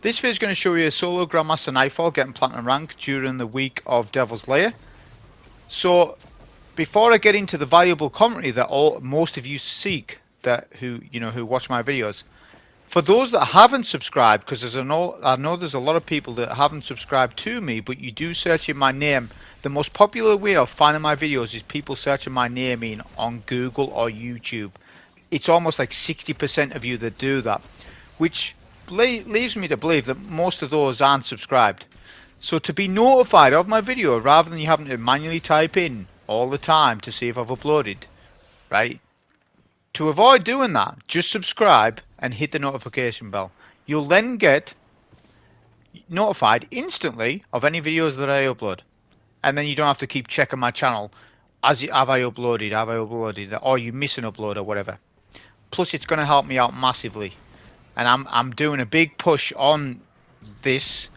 This video is going to show you a solo Grandmaster Nightfall getting platinum rank during the week of Devil's Lair. So before I get into the valuable commentary that most of you seek, who watch my videos, for those that haven't subscribed, because I know there's a lot of people that haven't subscribed to me, but you do search in my name. The most popular way of finding my videos is people searching my name in on Google or YouTube. It's almost like 60% of you that do that, which leaves me to believe that most of those aren't subscribed. So to be notified of my video, rather than you having to manually type in all the time to see if I've uploaded, right? To avoid doing that, just subscribe and hit the notification bell. You'll then get notified instantly of any videos that I upload. And then you don't have to keep checking my channel have I uploaded, or you miss an upload or whatever. Plus it's going to help me out massively. And I'm doing a big push on this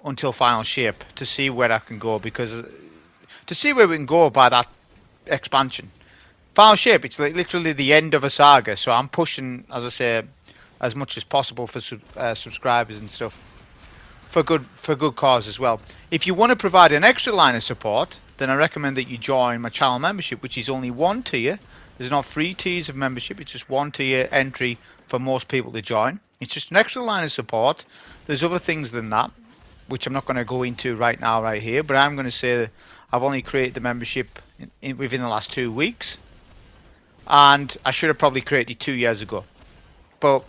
until final shape to see where I can go, because to see where we can go by that expansion. Final shape, it's like literally the end of a saga, so I'm pushing, as I say, as much as possible for subscribers and stuff, for good cause as well. If you want to provide an extra line of support, then I recommend that you join my channel membership, which is only one tier. There's not 3 tiers of membership, it's just 1 tier entry for most people to join. It's just an extra line of support. There's other things than that, which I'm not going to go into right now, right here, but I'm going to say that I've only created the membership within the last 2 weeks, and I should have probably created it 2 years ago. But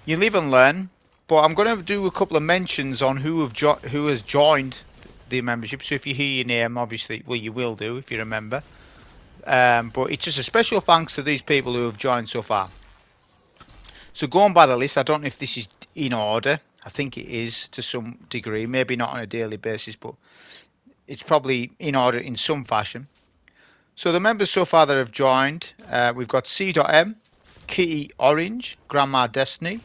you live and learn. But I'm going to do a couple of mentions on who has joined the membership. So if you hear your name, obviously, well, you will do if you remember. But it's just a special thanks to these people who have joined so far. So going by the list, I don't know if this is in order. I think it is to some degree. Maybe not on a daily basis, but it's probably in order in some fashion. So the members so far that have joined, we've got C.M, Kitty Orange, Grandma Destiny,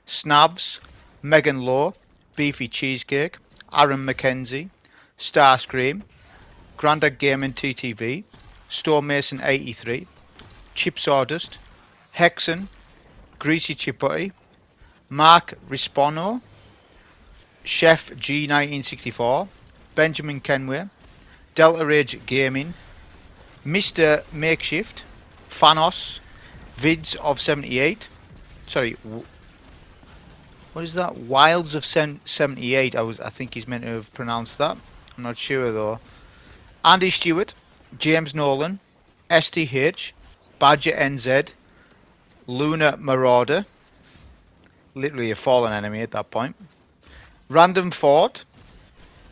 Snabs, Megan Law, Beefy Cheesecake, Aaron McKenzie, Starscream, Grandad Gaming TTV, Storemason 83, Chip Sawdust, Hexen, Greasy Chipotle, Mark Rispono, Chef G1964, Benjamin Kenway, Delta Rage Gaming, Mr. Makeshift, Fanos, Vids of 78, sorry, what is that? Wilds of 78. I think he's meant to have pronounced that. I'm not sure though. Andy Stewart, James Nolan, STH, Badger NZ, Luna Marauder, literally a fallen enemy at that point. Random Fort,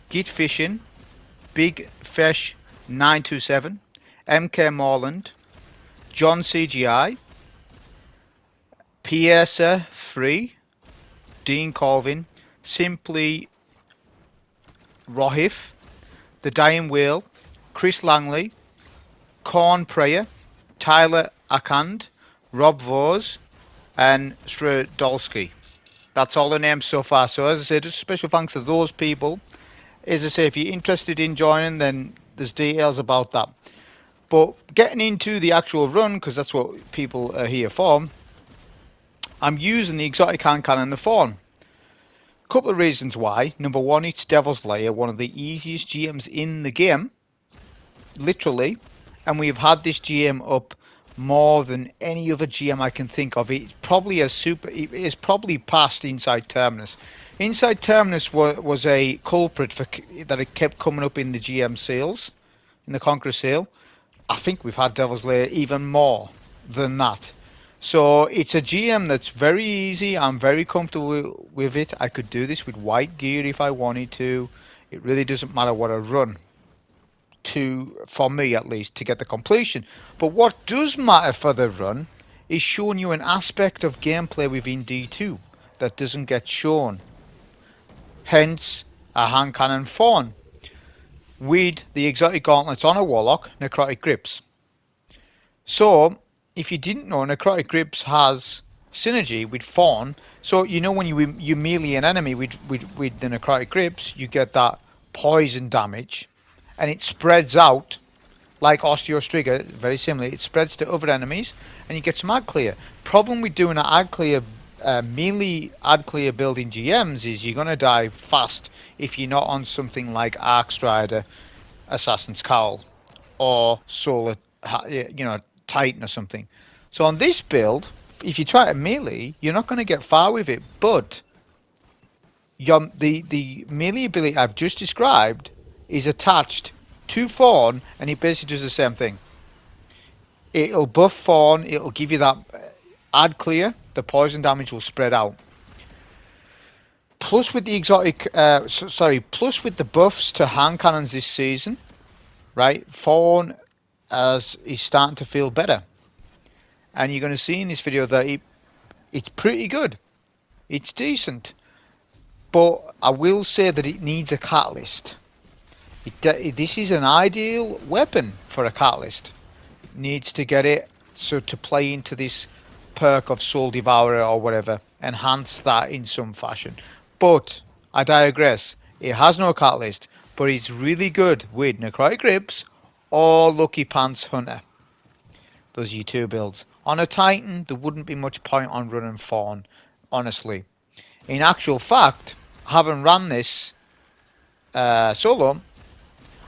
Git Fishing, Big Fish 927, MK Morland, John CGI, Pierce Free, Dean Colvin, Simply Rohif, The Dying Whale, Chris Langley, Corn Prayer, Tyler Akand, Rob Vose, and Stradolski. That's all the names so far. So as I said, just special thanks to those people. As I say, if you're interested in joining, then there's details about that. But getting into the actual run, because that's what people are here for, I'm using the exotic hand cannon and the Thorn. Couple of reasons why. Number one, it's Devil's Lair, one of the easiest GMs in the game, literally, and we've had this GM up more than any other GM I can think of. It probably is probably past Inside Terminus. Inside Terminus was a culprit for that it kept coming up in the GM sales, in the Conqueror sale. I think we've had Devil's Lair even more than that. So it's a GM that's very easy. I'm very comfortable with it. I could do this with white gear if I wanted to. It really doesn't matter what I run, for me at least, to get the completion. But what does matter for the run is showing you an aspect of gameplay within D2 that doesn't get shown. Hence a hand cannon Fawn with the exotic gauntlets on a Warlock, Necrotic Grips. So if you didn't know, Necrotic Grips has synergy with Fawn. So you know when you melee an enemy with the Necrotic Grips, you get that poison damage, and it spreads out like Osteostrigger, very similar. It spreads to other enemies, and you get some ad clear. Problem with doing an ad clear melee ad clear building GMs is you're going to die fast if you're not on something like Arc Strider, Assassin's Cowl, or Solar, Titan or something. So on this build, if you try to melee, you're not going to get far with it. But the melee ability I've just described is attached to Thorn, and it basically does the same thing. It'll buff Thorn, it'll give you that ad clear, the poison damage will spread out. Plus with the exotic, plus with the buffs to hand cannons this season, right? Thorn is starting to feel better. And you're going to see in this video that it's pretty good. It's decent. But I will say that it needs a catalyst. This is an ideal weapon for a catalyst. It needs to get it so to play into this perk of Soul Devourer or whatever. Enhance that in some fashion. But I digress. It has no catalyst. But it's really good with Necrotic Grips or Lucky Pants Hunter. Those are your two builds. On a Titan, there wouldn't be much point on running Thorn, honestly. In actual fact, having run this solo,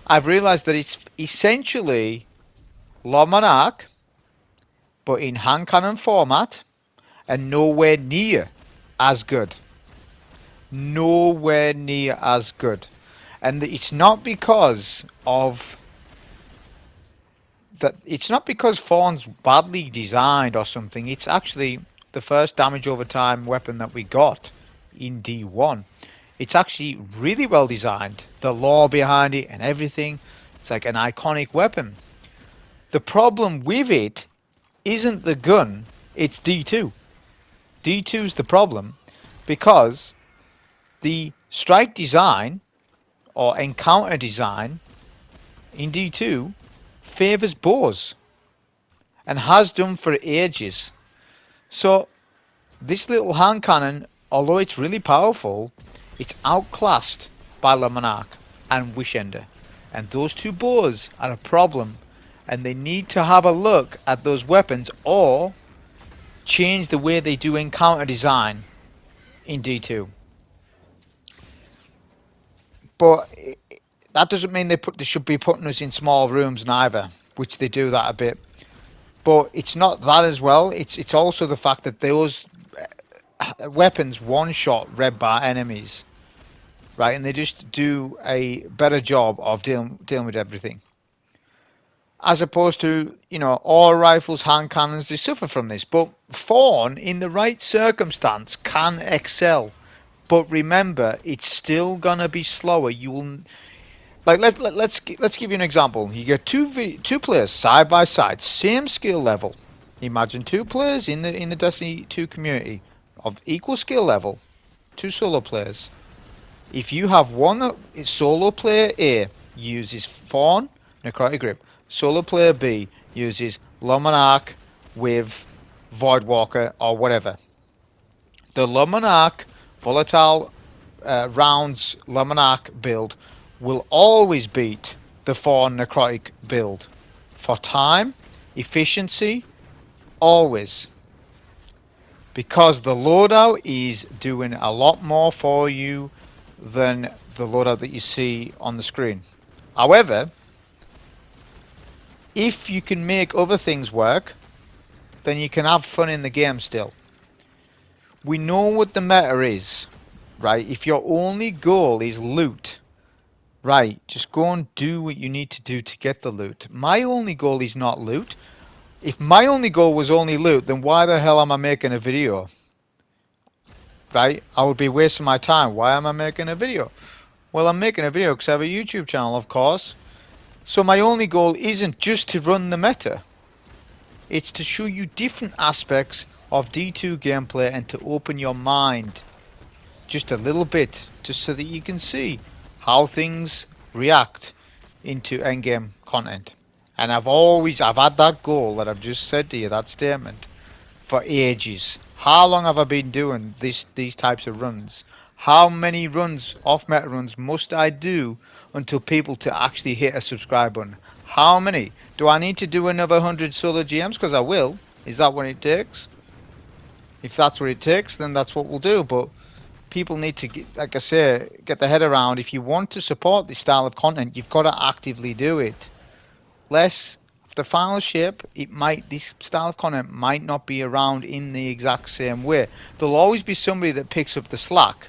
I've realised that it's essentially Lawman Arc, but in hand cannon format, and nowhere near as good. Nowhere near as good. And it's not because of that. It's not because Thorn's badly designed or something. It's actually the first damage over time weapon that we got in D1. It's actually really well designed. The lore behind it and everything. It's like an iconic weapon. The problem with it isn't the gun, it's D2. D2's the problem because the strike design or encounter design in D2 favours bows and has done for ages. So this little hand cannon, although it's really powerful, it's outclassed by Lawman Arc and Wishender, and those two bows are a problem, and they need to have a look at those weapons or change the way they do encounter design in D2. But that doesn't mean they should be putting us in small rooms neither, which they do that a bit. But it's not that as well. It's also the fact that those weapons one-shot red bar enemies, right? And they just do a better job of dealing with everything. As opposed to, all rifles, hand cannons, they suffer from this. But Thorn, in the right circumstance, can excel. But remember, it's still gonna be slower. You will, let's give you an example. You get two players side by side, same skill level. Imagine two players in the Destiny 2 community of equal skill level, two solo players. If you have one solo player A uses Thorn, Necrotic Grip, solo player B uses Lawman Arc with Voidwalker or whatever. The Lawman Arc Volatile Rounds Lawman Arc build will always beat the Thorn Necrotic build. For time, efficiency, always. Because the loadout is doing a lot more for you than the loadout that you see on the screen. However, if you can make other things work, then you can have fun in the game still. We know what the meta is, right? If your only goal is loot, right, just go and do what you need to do to get the loot. My only goal is not loot. If my only goal was only loot, then why the hell am I making a video? Right? I would be wasting my time. Why am I making a video? Well, I'm making a video because I have a YouTube channel, of course. So my only goal isn't just to run the meta. It's to show you different aspects of D2 gameplay and to open your mind just a little bit, just so that you can see how things react into endgame content. And I've had that goal that I've just said to you, that statement, for ages. How long have I been doing these types of runs? How many runs, off-meta runs, must I do until people to actually hit a subscribe button? How many? Do I need to do another 100 solo GMs? Because I will. Is that what it takes? If that's what it takes, then that's what we'll do. But people need to, like I say, get their head around. If you want to support this style of content, you've got to actively do it. Less the final shape, this style of content might not be around in the exact same way. There'll always be somebody that picks up the slack,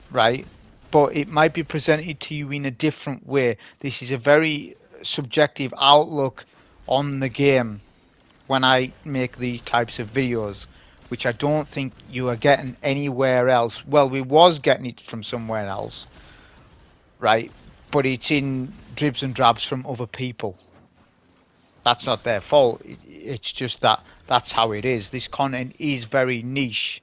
right? But it might be presented to you in a different way. This is a very subjective outlook on the game when I make these types of videos, which I don't think you are getting anywhere else. Well, we was getting it from somewhere else, right? But it's in dribs and drabs from other people. That's not their fault. It's just that's how it is. This content is very niche,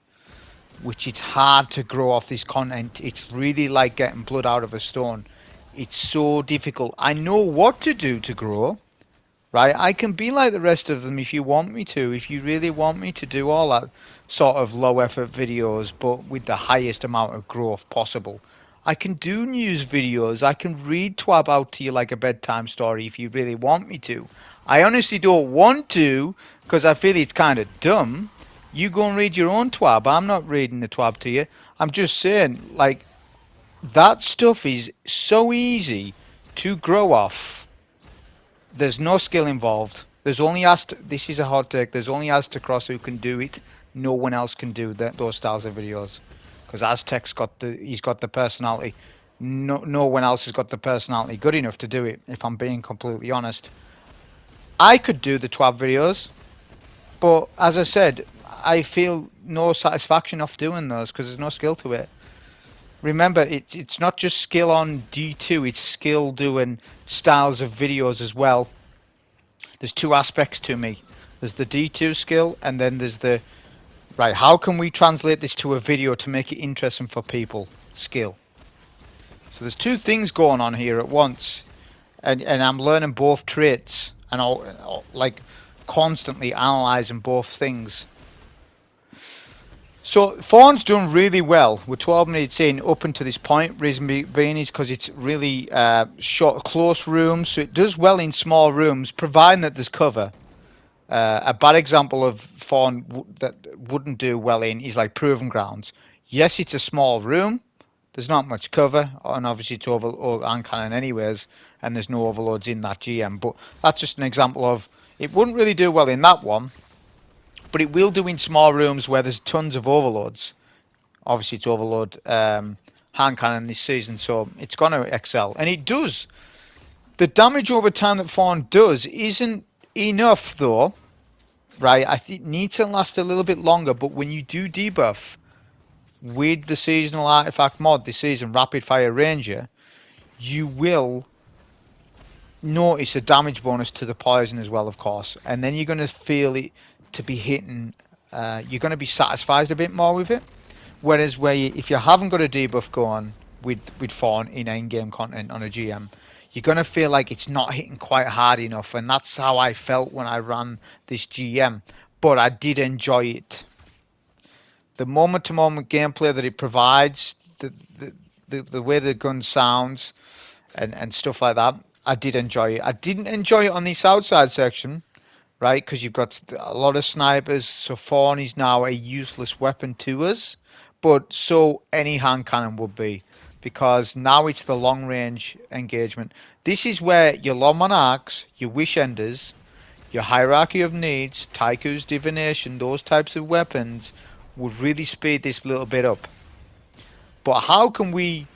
which it's hard to grow off this content. It's really like getting blood out of a stone. It's so difficult. I know what to do to grow, right? I can be like the rest of them if you want me to. If you really want me to do all that sort of low effort videos, but with the highest amount of growth possible. I can do news videos. I can read TWAB out to you like a bedtime story if you really want me to. I honestly don't want to because I feel it's kind of dumb. You go and read your own TWAB. I'm not reading the TWAB to you. I'm just saying, like, that stuff is so easy to grow off. There's no skill involved. There's only this is a hot take, there's only Aztecross who can do it. No one else can do those styles of videos. Because Aztec's he's got the personality. No one else has got the personality good enough to do it, if I'm being completely honest. I could do the TWAB videos, but as I said, I feel no satisfaction off doing those because there's no skill to it. Remember, it's not just skill on D2, it's skill doing styles of videos as well. There's two aspects to me. There's the D2 skill, and then there's the, right, how can we translate this to a video to make it interesting for people? Skill. So there's two things going on here at once, and I'm learning both traits, and I'll like constantly analysing both things. So THORN's done really well. We're 12 minutes in up until this point. Reason being is because it's really short, close rooms, so it does well in small rooms, providing that there's cover. A bad example of THORN that wouldn't do well in is like Proving Grounds. Yes, it's a small room. There's not much cover, and obviously it's overload and cannon anyways, and there's no overloads in that GM. But that's just an example of it wouldn't really do well in that one. But it will do in small rooms where there's tons of overloads. Obviously, it's overload hand cannon this season, so it's going to excel. And it does. The damage over time that THORN does isn't enough, though. Right? I think it needs to last a little bit longer. But when you do debuff with the seasonal artifact mod this season, Rapid Fire Ranger, you will notice a damage bonus to the poison as well, of course. And then you're going to feel it to be hitting, you're going to be satisfied a bit more with it. Whereas if you haven't got a debuff going with THORN in endgame content on a GM, you're going to feel like it's not hitting quite hard enough. And that's how I felt when I ran this GM. But I did enjoy it. The moment-to-moment gameplay that it provides, the way the gun sounds and stuff like that, I did enjoy it. I didn't enjoy it on this outside section, right, because you've got a lot of snipers, so THORN is now a useless weapon to us, but so any hand cannon would be, because now it's the long range engagement. This is where your Law Monarchs, your Wish Enders, your Hierarchy of Needs, Taiku's Divination, those types of weapons would really speed this little bit up. But how can we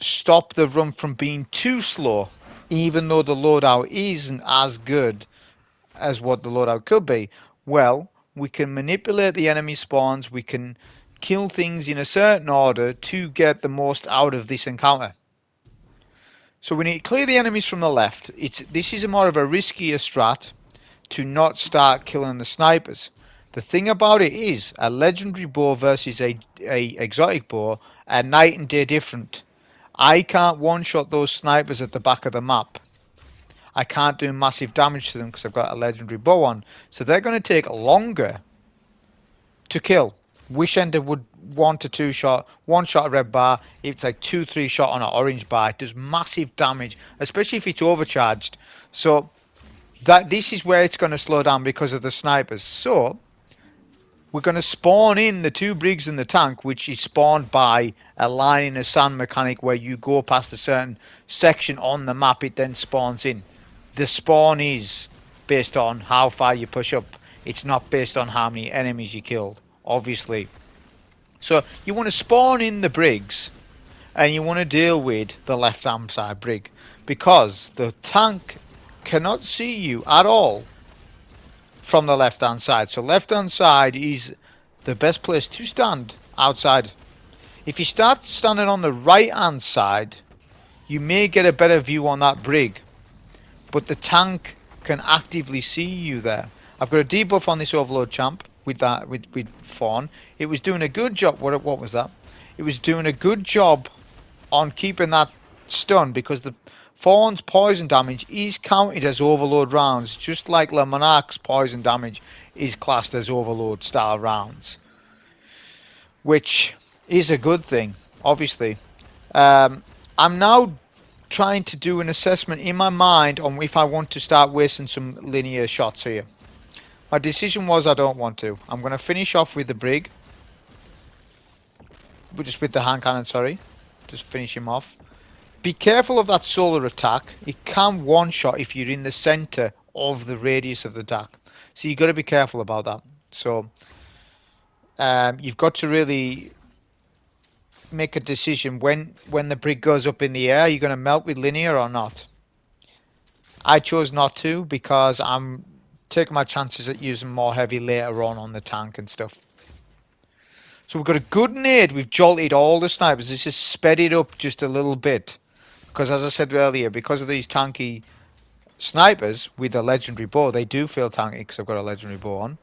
stop the run from being too slow, even though the loadout isn't as good as what the loadout could be? Well, we can manipulate the enemy spawns, we can kill things in a certain order to get the most out of this encounter. So we need to clear the enemies from the left. This is more of a riskier strat to not start killing the snipers. The thing about it is, a legendary bow versus a exotic bow are night and day different. I can't one-shot those snipers at the back of the map. I can't do massive damage to them because I've got a legendary bow on. So they're going to take longer to kill. Wishender would 1 to 2 shot, 1 shot a red bar. It's like 2-3 shot on an orange bar. It does massive damage, especially if it's overcharged. So that this is where it's going to slow down because of the snipers. So we're going to spawn in the 2 brigs in the tank, which is spawned by a line in a sand mechanic where you go past a certain section on the map, it then spawns in. The spawn is based on how far you push up. It's not based on how many enemies you killed, obviously. So you want to spawn in the brigs, and you want to deal with the left hand side brig, because the tank cannot see you at all from the left hand side. So left hand side is the best place to stand outside. If you start standing on the right hand side, you may get a better view on that brig, but the tank can actively see you there. I've got a debuff on this overload champ with that with THORN. It was doing a good job. What was that? It was doing a good job on keeping that stun, because the THORN's poison damage is counted as overload rounds, just like Le Monarch's poison damage is classed as overload style rounds, which is a good thing, obviously. I'm now trying to do an assessment in my mind on if I want to start wasting some linear shots here. My decision was I don't want to. I'm going to finish off with the brig, just with the hand cannon, sorry. Just finish him off. Be careful of that solar attack. It can one-shot if you're in the center of the radius of the attack. So you've got to be careful about that. So you've got to really make a decision when the brig goes up in the air. Are you going to melt with linear or not? I chose not to, because I'm taking my chances at using more heavy later on the tank and stuff. So we've got a good nade. We've jolted all the snipers. This has sped it up just a little bit. Because as I said earlier, because of these tanky snipers with a legendary bow, they do feel tanky because I've got a legendary bow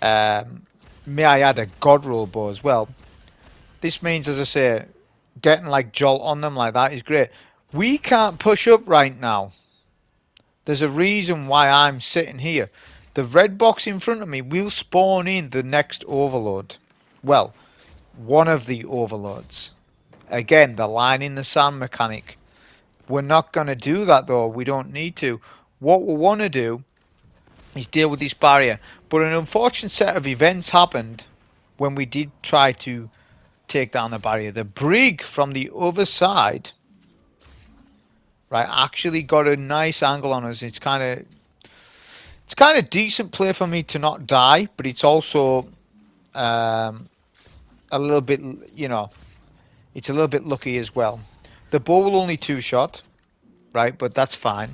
on. May I add a god roll bow as well. This means, as I say, getting like jolt on them like that is great. We can't push up right now. There's a reason why I'm sitting here. The red box in front of me will spawn in the next overload. Well, one of the overloads. Again, the line in the sand mechanic. We're not going to do that though. We don't need to. What we want to do is deal with this barrier. But an unfortunate set of events happened when we did try to take down the barrier. The brig from the other side, right, actually got a nice angle on us. It's kind of decent play for me to not die, but it's also a little bit, you know, it's a little bit lucky as well. The bow will only 2-shot, right, but that's fine.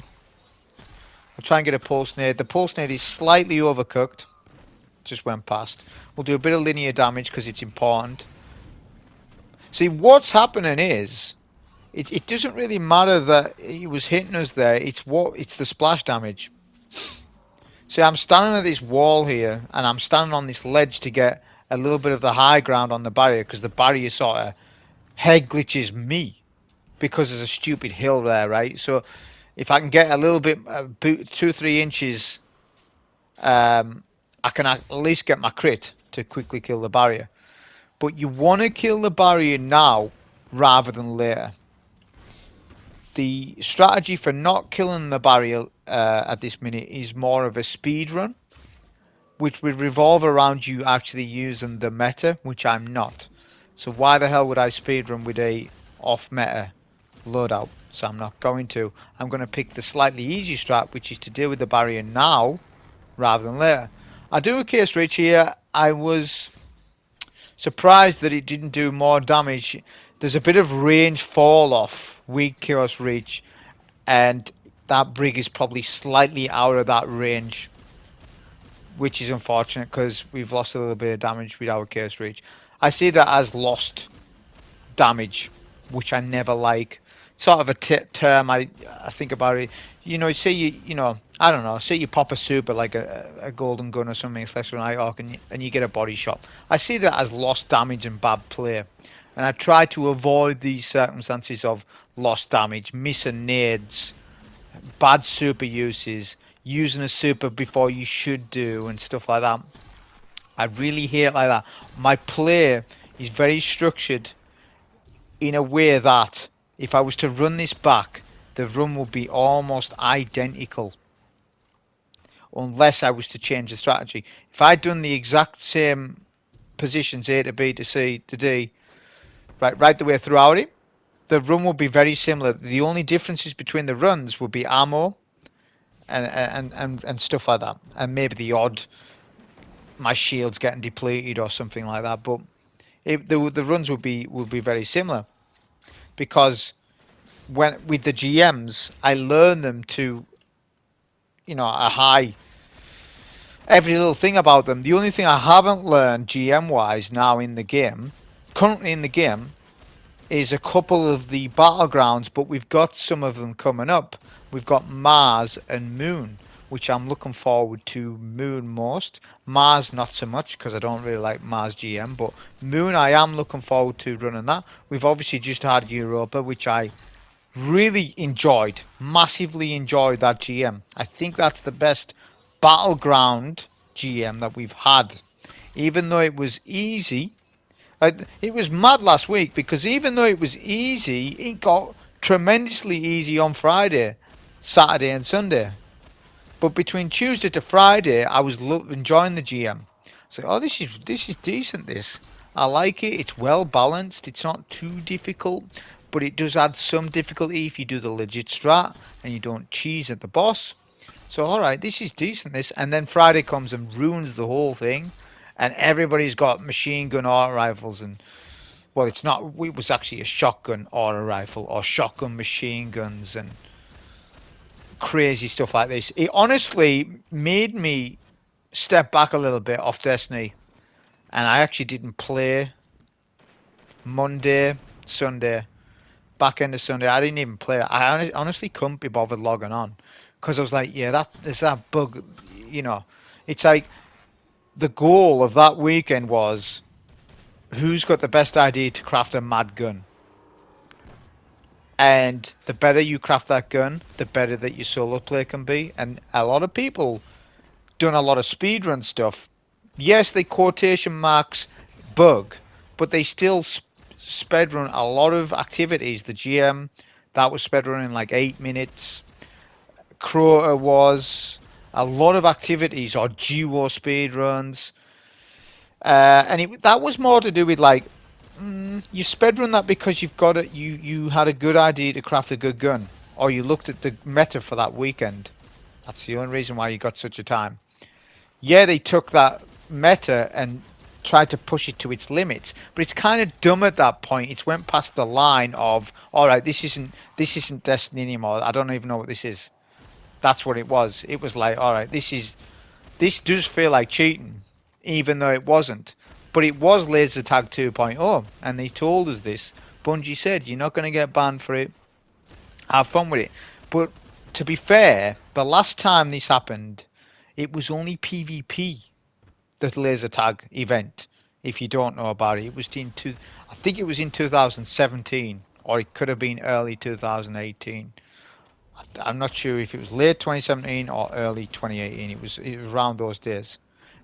I'll try and get a pulse nade. The pulse nade is slightly overcooked. Just went past. We'll do a bit of linear damage because it's important. See, what's happening is, it doesn't really matter that he was hitting us there. It's the splash damage. See, I'm standing at this wall here, and I'm standing on this ledge to get a little bit of the high ground on the barrier, because the barrier sort of head glitches me because there's a stupid hill there, right? So if I can get a little bit, 2-3 inches, I can at least get my crit to quickly kill the barrier. But you want to kill the barrier now rather than later. The strategy for not killing the barrier at this minute is more of a speed run, which would revolve around you actually using the meta, which I'm not. So why the hell would I speedrun with a off-meta loadout? So I'm not going to. I'm going to pick the slightly easier strat, which is to deal with the barrier now rather than later. I do a Chaos Reach here. I was surprised that it didn't do more damage. There's a bit of range fall off with Chaos Reach, and that brig is probably slightly out of that range, which is unfortunate because we've lost a little bit of damage with our Chaos Reach. I see that as lost damage, which I never like. Sort of a term I think about it. You know, say you know, I don't know, say you pop a super like a golden gun or something, slash an Night Arc, and you get a body shot. I see that as lost damage and bad play. And I try to avoid these circumstances of lost damage, missing nades, bad super uses, using a super before you should do, and stuff like that. I really hate it like that. My play is very structured in a way that if I was to run this back, the run would be almost identical unless I was to change the strategy. If I'd done the exact same positions A to B to C to D, right the way throughout it, the run would be very similar. The only differences between the runs would be ammo and stuff like that, and maybe the odd my shield's getting depleted or something like that. But the runs would be very similar, because when with the GMs, I learn them to, a high every little thing about them. The only thing I haven't learned GM wise now in the game, currently in the game, is a couple of the battlegrounds, but we've got some of them coming up. We've got Mars and Moon, which I'm looking forward to. Moon most, Mars not so much, because I don't really like Mars GM, but Moon I am looking forward to running that. We've obviously just had Europa, which I really enjoyed, massively enjoyed that GM. I think that's the best battleground GM that we've had, even though it was easy. It was mad last week, because even though it was easy, it got tremendously easy on Friday, Saturday and Sunday. But between Tuesday to Friday, I was enjoying the GM. So, oh, this is decent. This, I like it. It's well balanced. It's not too difficult, but it does add some difficulty if you do the legit strat and you don't cheese at the boss. So, all right, this is decent. This, and then Friday comes and ruins the whole thing, and everybody's got machine gun auto rifles, and well, it's not. It was actually a shotgun auto rifle or shotgun machine guns and crazy stuff like this. It honestly made me step back a little bit off Destiny, and I actually didn't play Monday, Sunday, back end of Sunday. I didn't even play. I honestly couldn't be bothered logging on, because I was like, yeah, there's that bug. It's like the goal of that weekend was who's got the best idea to craft a mad gun. And the better you craft that gun, the better that your solo play can be. And a lot of people done a lot of speedrun stuff. Yes, they quotation marks bug, but they still speedrun a lot of activities. The GM, that was speedrun in like 8 minutes. Crota was a lot of activities, or duo speedruns. And that was more to do with like, you speedrun that because you've got it. You had a good idea to craft a good gun, or you looked at the meta for that weekend. That's the only reason why you got such a time. Yeah, they took that meta and tried to push it to its limits, but it's kind of dumb at that point. It's went past the line of, all right, this isn't Destiny anymore. I don't even know what this is. That's what it was. It was like, all right, this does feel like cheating, even though it wasn't. But it was Laser Tag 2.0, and they told us this. Bungie said, you're not going to get banned for it. Have fun with it. But to be fair, the last time this happened, it was only PvP, the Laser Tag event. If you don't know about it, I think it was in 2017, or it could have been early 2018. I'm not sure if it was late 2017 or early 2018. It was around those days.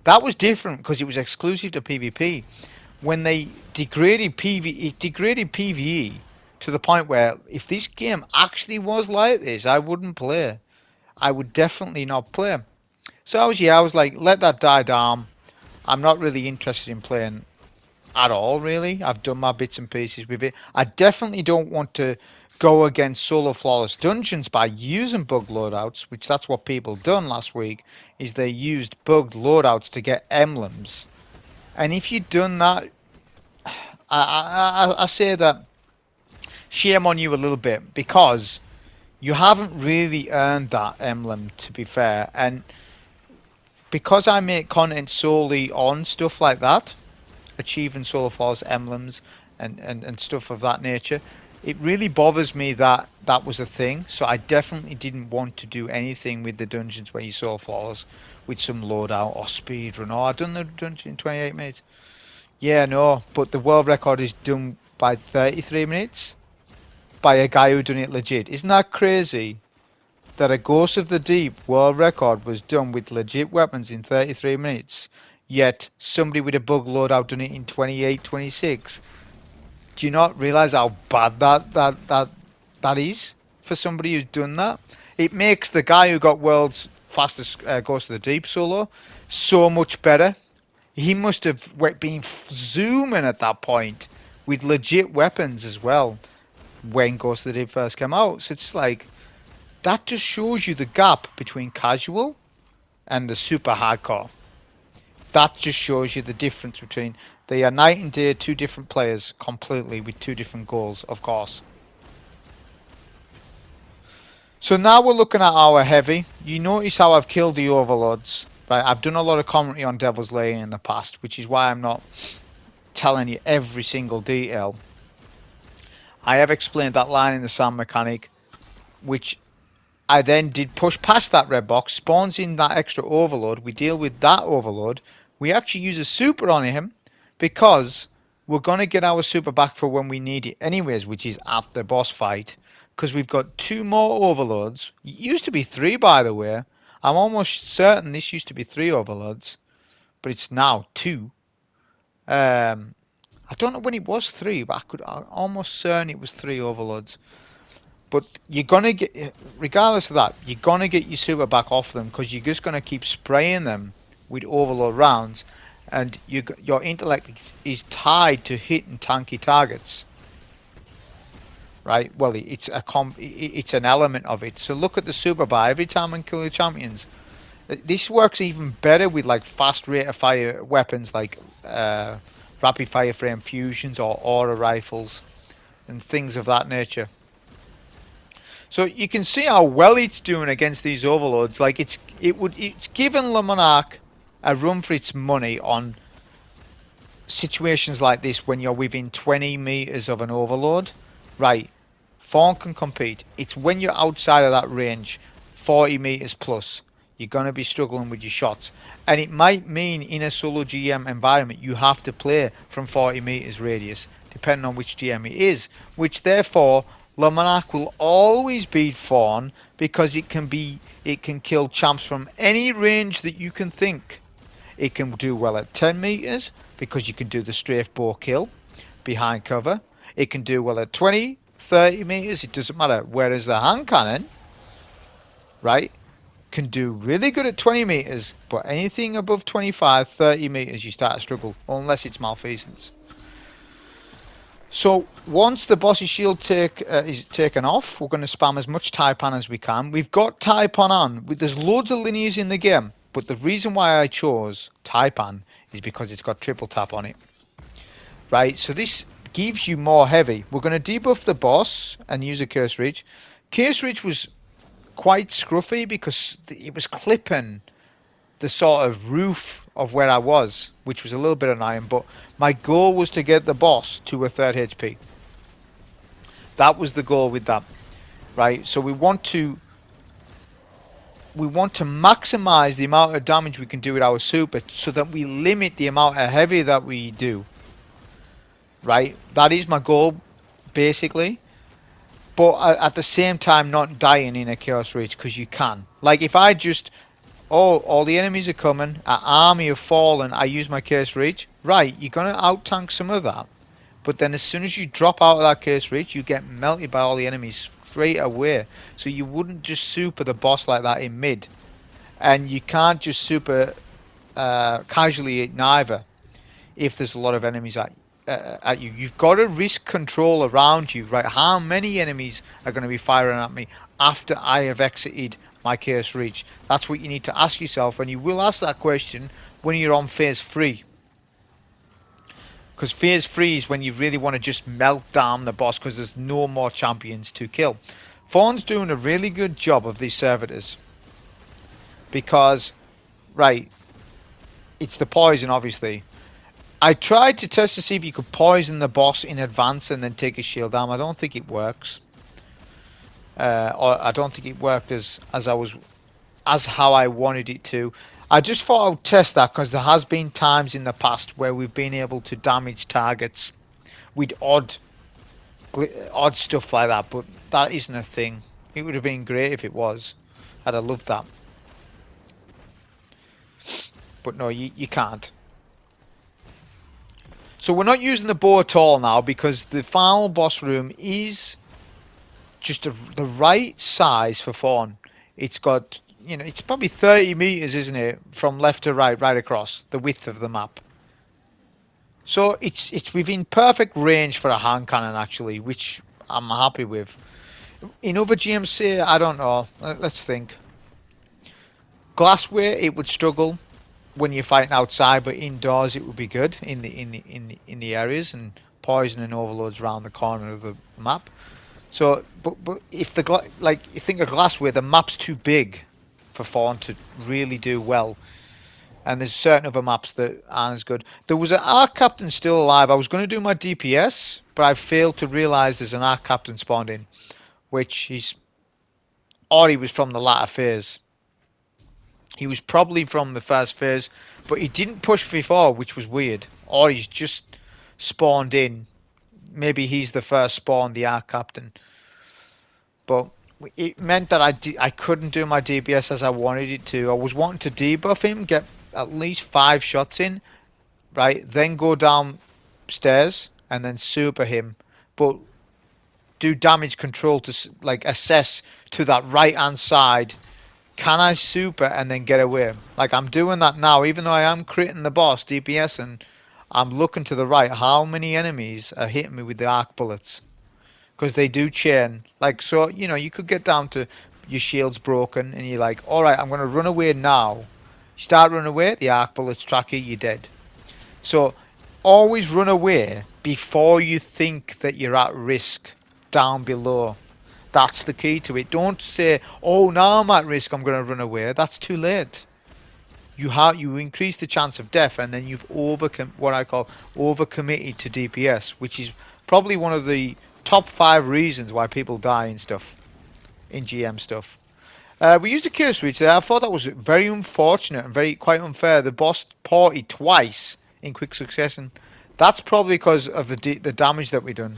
That was different because it was exclusive to PvP. When they degraded PvE to the point where if this game actually was like this, I wouldn't play. I would definitely not play. So I was like, let that die down. I'm not really interested in playing at all, really. I've done my bits and pieces with it. I definitely don't want to go against solo flawless dungeons by using bugged loadouts, which that's what people done last week, is they used bugged loadouts to get emblems. And if you'd done that, I say that shame on you a little bit, because you haven't really earned that emblem, to be fair. And because I make content solely on stuff like that, achieving solo flawless emblems and stuff of that nature, it really bothers me that that was a thing. So I definitely didn't want to do anything with the dungeons where you saw flawless with some loadout or speedrun. Oh, I've done the dungeon in 28 minutes. Yeah, no, but the world record is done by 33 minutes by a guy who done it legit. Isn't that crazy? That a Ghost of the Deep world record was done with legit weapons in 33 minutes, yet somebody with a bug loadout done it in 28, 26. Do you not realise how bad that is for somebody who's done that? It makes the guy who got world's fastest Ghost of the Deep solo. So much better. He must have been zooming at that point with legit weapons as well when Ghost of the Deep first came out. So it's like, that just shows you the gap between casual and the super hardcore. That just shows you the difference between, they are night and day, two different players completely with two different goals, of course. So now we're looking at our heavy. You notice how I've killed the overlords. Right, I've done a lot of commentary on Devil's Lair in the past, which is why I'm not telling you every single detail. I have explained that line in the sand mechanic, which I then did push past that red box, spawns in that extra overload. We deal with that overload. We actually use a super on him because we're going to get our super back for when we need it anyways, which is at the boss fight. Because we've got 2 more overloads. It used to be 3, by the way. I'm almost certain this used to be 3 overloads, but it's now 2. I don't know when it was 3, but I'm almost certain it was 3 overloads. But you're gonna get, regardless of that, you're gonna get your super back off them because you're just gonna keep spraying them with overload rounds, and your intellect is tied to hitting tanky targets. Right, well, it's an element of it. So look at the super bar every time I kill the champions. This works even better with like fast rate of fire weapons like rapid fire frame fusions or aura rifles and things of that nature. So you can see how well it's doing against these overloads. Like it's given Le Monarque a run for its money on situations like this when you're within 20 meters of an overload. Right. Thorn can compete. It's when you're outside of that range, 40 meters plus, you're going to be struggling with your shots. And it might mean in a solo GM environment, you have to play from 40 meters radius, depending on which GM it is. Which therefore, Le Monarque will always beat Thorn because it can kill champs from any range that you can think. It can do well at 10 meters because you can do the strafe bow kill behind cover. It can do well at 20, 30 meters, it doesn't matter. Whereas the hand cannon, right, can do really good at 20 meters, but anything above 25, 30 meters, you start to struggle, unless it's malfeasance. So once the boss's shield is taken off, we're going to spam as much Taipan as we can. We've got Taipan on. There's loads of linears in the game, but the reason why I chose Taipan is because it's got triple tap on it. Right, so this gives you more heavy. We're going to debuff the boss and use a Curse Reach. Curse Reach was quite scruffy because it was clipping the sort of roof of where I was, which was a little bit annoying, but my goal was to get the boss to a 3rd HP. That was the goal with that. Right, so we want to maximize the amount of damage we can do with our super so that we limit the amount of heavy that we do. Right, that is my goal, basically. But at the same time, not dying in a Chaos Reach, because you can. Like, if I just, all the enemies are coming, an army have fallen, I use my Chaos Reach, right, you're going to out-tank some of that. But then as soon as you drop out of that Chaos Reach, you get melted by all the enemies straight away. So you wouldn't just super the boss like that in mid. And you can't just super casually neither if there's a lot of enemies at you. You've got to risk control around you, right? How many enemies are going to be firing at me after I have exited my Chaos Reach? That's what you need to ask yourself, and you will ask that question when you're on phase 3. Because phase 3 is when you really want to just melt down the boss because there's no more champions to kill. Thorn's doing a really good job of these servitors. Because, right, it's the poison, obviously. I tried to test to see if you could poison the boss in advance and then take his shield down. I don't think it works. Or I don't think it worked as how I wanted it to. I just thought I would test that because there has been times in the past where we've been able to damage targets with odd stuff like that, but that isn't a thing. It would have been great if it was. I'd have loved that. But no, you can't. So we're not using the bow at all now because the final boss room is just the right size for Thorn. It's got you know, it's probably 30 meters, isn't it, from left to right, right across the width of the map. So it's within perfect range for a hand cannon, actually, which I'm happy with. In other GMC, I don't know. Let's think. Glassware, it would struggle when you're fighting outside, but indoors it would be good in the areas, and poison and overloads around the corner of the map. So, but if the like you think of glassware, the map's too big for Thorn to really do well. And there's certain other maps that aren't as good. There was an Arc Captain still alive. I was going to do my DPS, but I failed to realise there's an Arc Captain spawned in, which he was from the latter phase. He was probably from the first phase, but he didn't push before, which was weird. Or he's just spawned in. Maybe he's the first spawn, the Arc Captain. But it meant that I couldn't do my DPS as I wanted it to. I was wanting to debuff him, get at least 5 shots in, right? Then go downstairs and then super him, but do damage control to like assess to that right hand side. Can I super and then get away? Like I'm doing that now, even though I am critting the boss DPS, and I'm looking to the right. How many enemies are hitting me with the arc bullets? Because they do chain. Like, so, you know, you could get down to your shield's broken and you're like, alright, I'm going to run away now. You start running away, the arc bullets track you, you're dead. So always run away before you think that you're at risk down below. That's the key to it. Don't say, oh, now I'm at risk, I'm going to run away. That's too late. You increase the chance of death, and then you've what I call overcommitted to DPS, which is probably one of the top 5 reasons why people die in stuff, in GM stuff. We used a kill switch there. I thought that was very unfortunate and quite unfair. The boss ported twice in quick succession. That's probably because of the damage that we've done.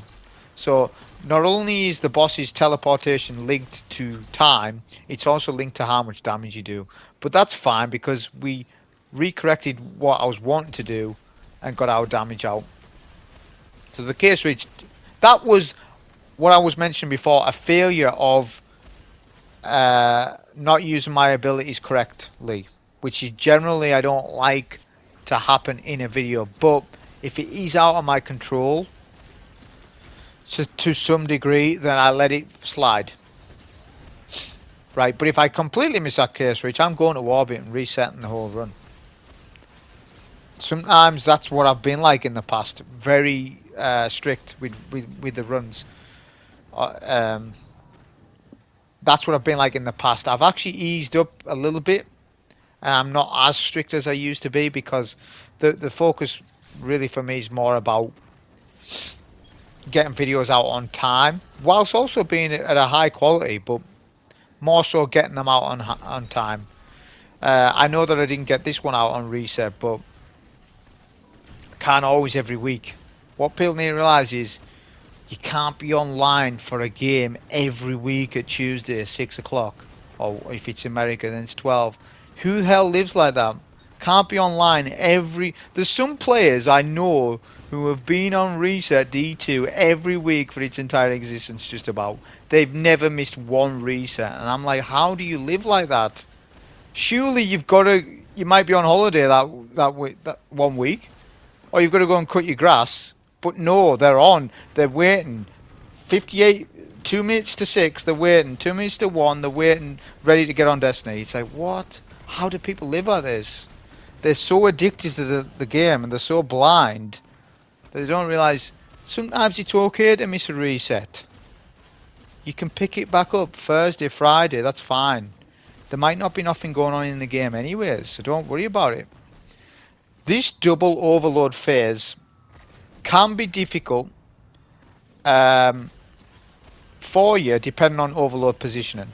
So not only is the boss's teleportation linked to time, it's also linked to how much damage you do. But that's fine because we recorrected what I was wanting to do and got our damage out. So the kill switch, that was what I was mentioning before, a failure of not using my abilities correctly, which is generally I don't like to happen in a video, but if it is out of my control to some degree, then I let it slide. Right, but if I completely miss that case switch, I'm going to orbit and resetting the whole run. Sometimes that's what I've been like in the past, very strict with the runs. That's what I've been like in the past. I've actually eased up a little bit, and I'm not as strict as I used to be, because the focus really for me is more about getting videos out on time, whilst also being at a high quality, but more so getting them out on time. I know that I didn't get this one out on reset, but I can't always every week. What people need to realise is you can't be online for a game every week at Tuesday at 6 o'clock. Or if it's America, then it's 12. Who the hell lives like that? Can't be online every... There's some players I know who have been on reset D2 every week for its entire existence, just about. They've never missed one reset. And I'm like, how do you live like that? Surely you've got to... You might be on holiday that 1 week. Or you've got to go and cut your grass. But no, they're on. They're waiting. 58, 2 minutes to 6, they're waiting. 2 minutes to 1, they're waiting, ready to get on Destiny. It's like, what? How do people live like this? They're so addicted to the game, and they're so blind that they don't realise sometimes it's okay to miss a reset. You can pick it back up Thursday, Friday, that's fine. There might not be nothing going on in the game anyways, so don't worry about it. This double overload phase can be difficult for you depending on overload positioning.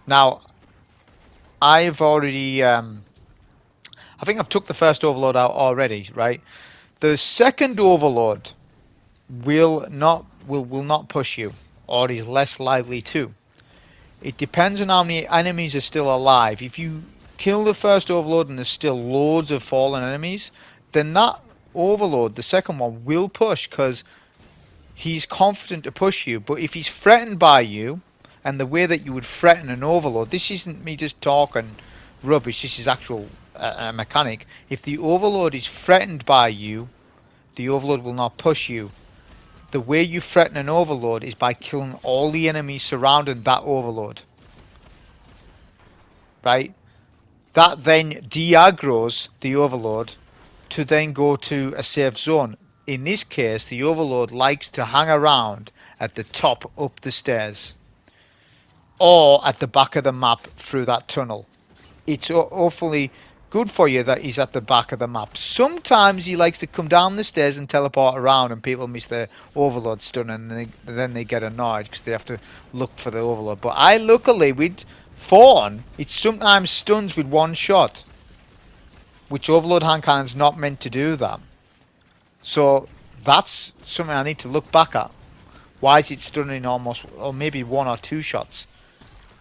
Now, I've already I think I've took the first overload out already, right? The second overload will not push you, or is less likely to. It depends on how many enemies are still alive. If you kill the first overload and there's still loads of fallen enemies, then that overload, the second one, will push because he's confident to push you. But if he's threatened by you And the way that you would threaten an overload, this isn't me just talking rubbish, this is actual mechanic. If the overload is threatened by you, the overload will not push you. The way you threaten an overload is by killing all the enemies surrounding that overload. Right? That then de-aggroes the overload to then go to a safe zone. In this case, the overload likes to hang around at the top up the stairs, or at the back of the map through that tunnel. It's awfully good for you that he's at the back of the map. Sometimes he likes to come down the stairs and teleport around, and people miss their overload stun, and then they get annoyed because they have to look for the overload. But luckily with THORN, it sometimes stuns with one shot, which overload hand cannon's not meant to do that. So that's something I need to look back at. Why is it stunning almost, or maybe one or two shots?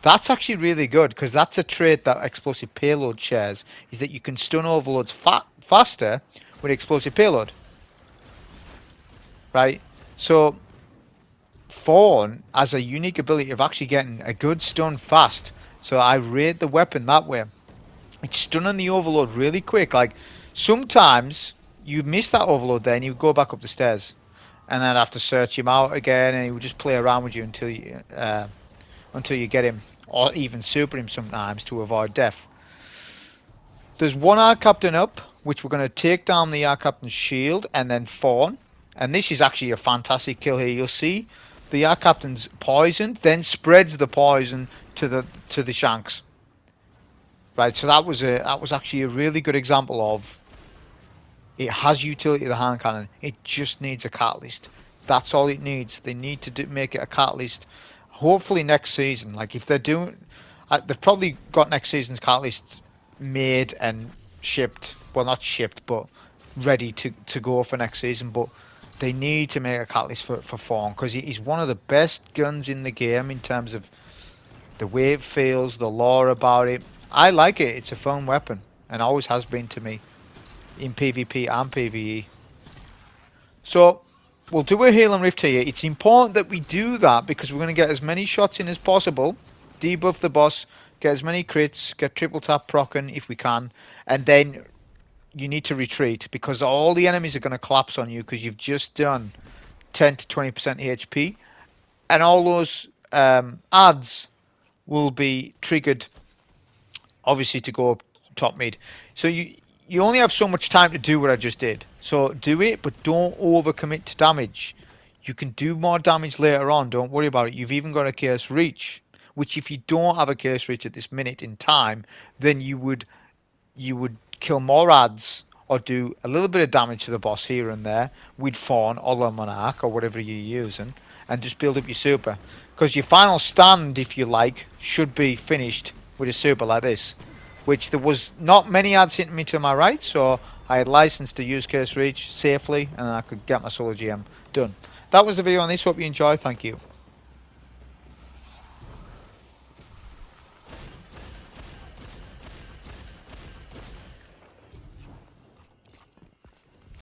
That's actually really good, because that's a trait that explosive payload shares, is that you can stun overloads faster with explosive payload. Right? So THORN has a unique ability of actually getting a good stun fast. So I rate the weapon that way. It's stunning the overload really quick. Like, sometimes you miss that overload there and you go back up the stairs, and then have to search him out again, and he will just play around with you until you get him, or even super him sometimes to avoid death. There's one Arc Captain up, which we're going to take down the Arc Captain's shield and then THORN. And this is actually a fantastic kill here. You'll see the Arc Captain's poisoned, then spreads the poison to the shanks. Right, so that was actually a really good example of, it has utility, the hand cannon. It just needs a catalyst. That's all it needs. They need to make it a catalyst. Hopefully next season. Like, if they're doing, they've probably got next season's catalyst made and shipped. Well, not shipped, but ready to go for next season. But they need to make a catalyst for THORN, because he's one of the best guns in the game in terms of the way it feels, the lore about it. I like it. It's a fun weapon, and always has been to me, in PvP and PvE. So we'll do a heal and rift here. It's important that we do that, because we're going to get as many shots in as possible, debuff the boss, get as many crits, get triple tap procking if we can, and then you need to retreat, because all the enemies are going to collapse on you, because you've just done 10 to 20% HP, and all those adds will be triggered, obviously, to go up top mid. So you only have so much time to do what I just did. So do it, but don't overcommit to damage. You can do more damage later on. Don't worry about it. You've even got a Chaos Reach, which if you don't have a Chaos Reach at this minute in time, then you would kill more adds or do a little bit of damage to the boss here and there with THORN or the Monarch or whatever you're using, and just build up your super. Because your final stand, if you like, should be finished with a super like this, which there was not many adds hitting me to my right, so I had license to use Chaos Reach safely, and I could get my solo GM done. That was the video on this. Hope you enjoyed. Thank you.